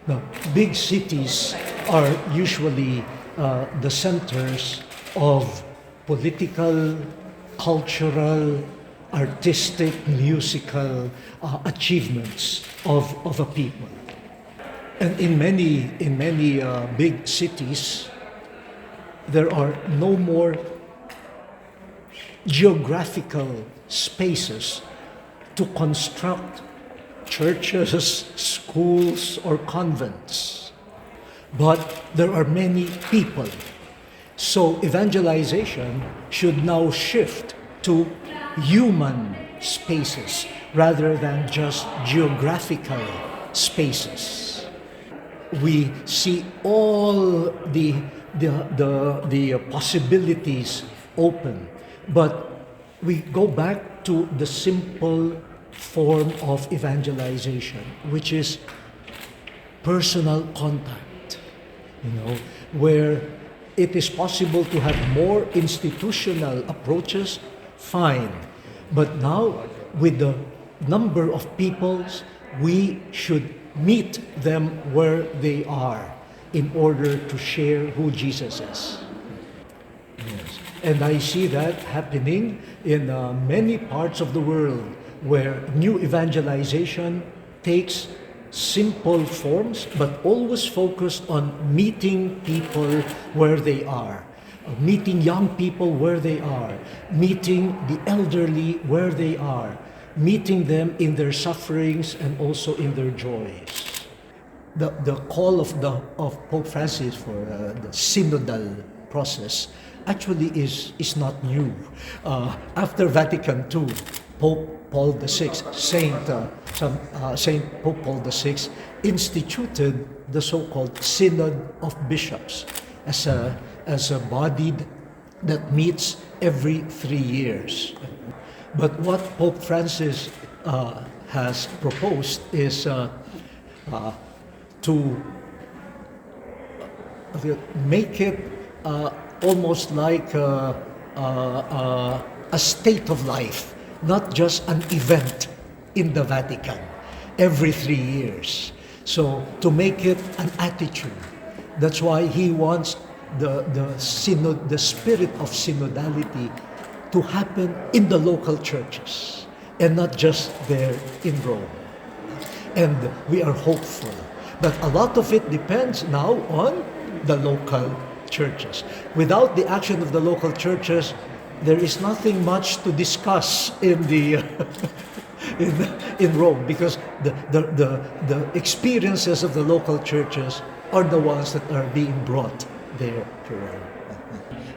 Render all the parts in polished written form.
Now, big cities are usually the centers of political, cultural, artistic, musical achievements of a people. And in many big cities, there are no more geographical spaces to construct churches, schools, or convents. But there are many people. So evangelization should now shift to human spaces rather than just geographical spaces. We see all the possibilities open, but we go back to the simple form of evangelization, which is personal contact, where it is possible to have more institutional approaches, fine. But now, with the number of peoples, we should meet them where they are in order to share who Jesus is. Yes. And I see that happening in many parts of the world where new evangelization takes simple forms, but always focused on meeting people where they are, meeting young people where they are, meeting the elderly where they are, meeting them in their sufferings and also in their joys. The call of Pope Francis for the synodal process actually is not new. After Vatican II, Pope Paul VI, Saint Pope Paul VI, instituted the so-called Synod of Bishops as a body that meets every 3 years. But what Pope Francis has proposed is to make it almost like a state of life, not just an event in the Vatican every 3 years. So to make it an attitude, that's why he wants the spirit of synodality to happen in the local churches and not just there in Rome. And we are hopeful. But a lot of it depends now on the local churches. Without the action of the local churches, there is nothing much to discuss in in Rome, because the experiences of the local churches are the ones that are being brought there to Rome.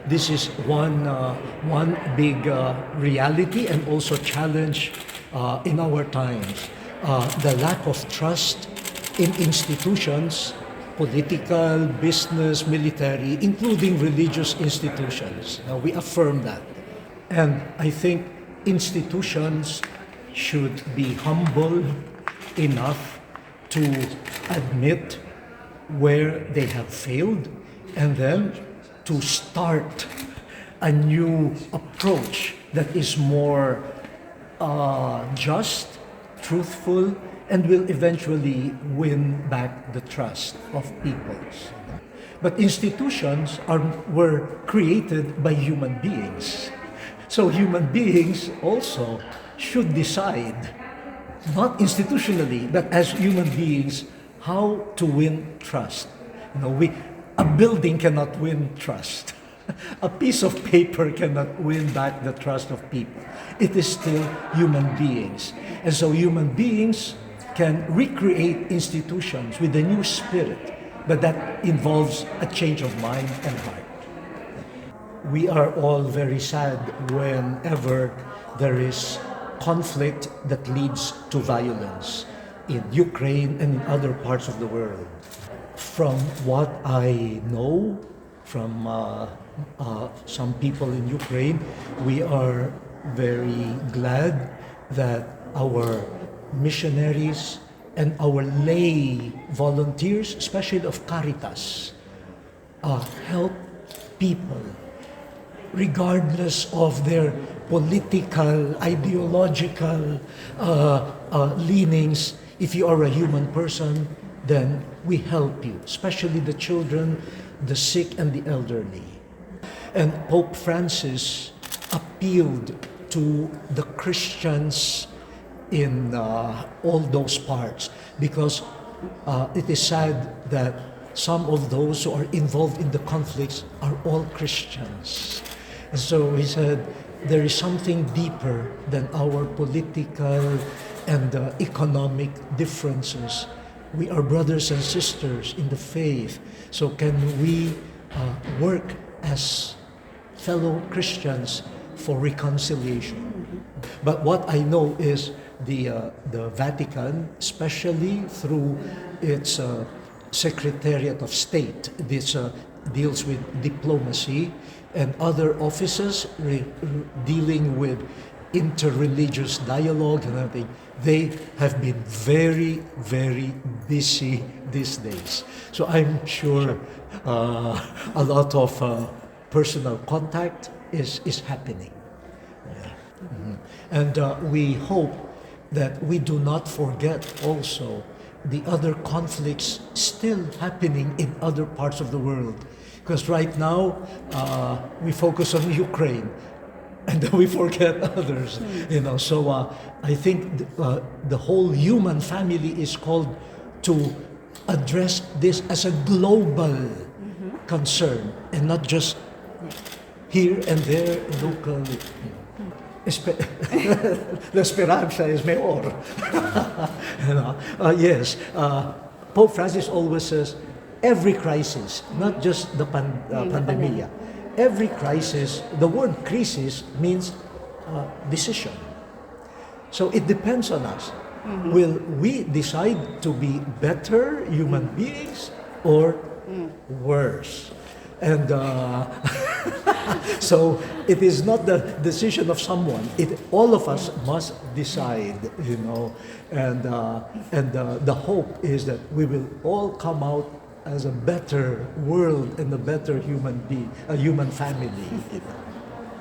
This is one big reality and also challenge in our times. The lack of trust in institutions, political, business, military, including religious institutions. We affirm that. And I think institutions should be humble enough to admit where they have failed and then to start a new approach that is more just, truthful, and will eventually win back the trust of peoples. But institutions were created by human beings. So human beings also should decide, not institutionally, but as human beings, how to win trust. A building cannot win trust. A piece of paper cannot win back the trust of people. It is still human beings. And so human beings can recreate institutions with a new spirit, but that involves a change of mind and heart. We are all very sad whenever there is conflict that leads to violence in Ukraine and in other parts of the world. From what I know from some people in Ukraine, we are very glad that our missionaries and our lay volunteers, especially of Caritas, help people regardless of their political, ideological leanings. If you are a human person, then we help you, especially the children, the sick, and the elderly. And Pope Francis appealed to the Christians in all those parts, because it is sad that some of those who are involved in the conflicts are all Christians. And so he said, there is something deeper than our political and economic differences. We are brothers and sisters in the faith. So can we work as fellow Christians for reconciliation? But what I know is the Vatican, especially through its Secretariat of State, this deals with diplomacy, and other offices dealing with interreligious dialogue and everything, they have been very, very busy these days. So I'm sure a lot of personal contact is happening. Yeah. Mm-hmm. And we hope that we do not forget also the other conflicts still happening in other parts of the world. Because right now, we focus on Ukraine, and then we forget others, So I think the whole human family is called to address this as a global concern, and not just here and there locally. La esperanza es mejor. Yes, Pope Francis always says, every crisis, not just the pandemia, every crisis, the word crisis means decision. So it depends on us. Will we decide to be better human beings or worse? And so it is not the decision of someone. All of us must decide, And the hope is that we will all come out as a better world and a better human being, a human family.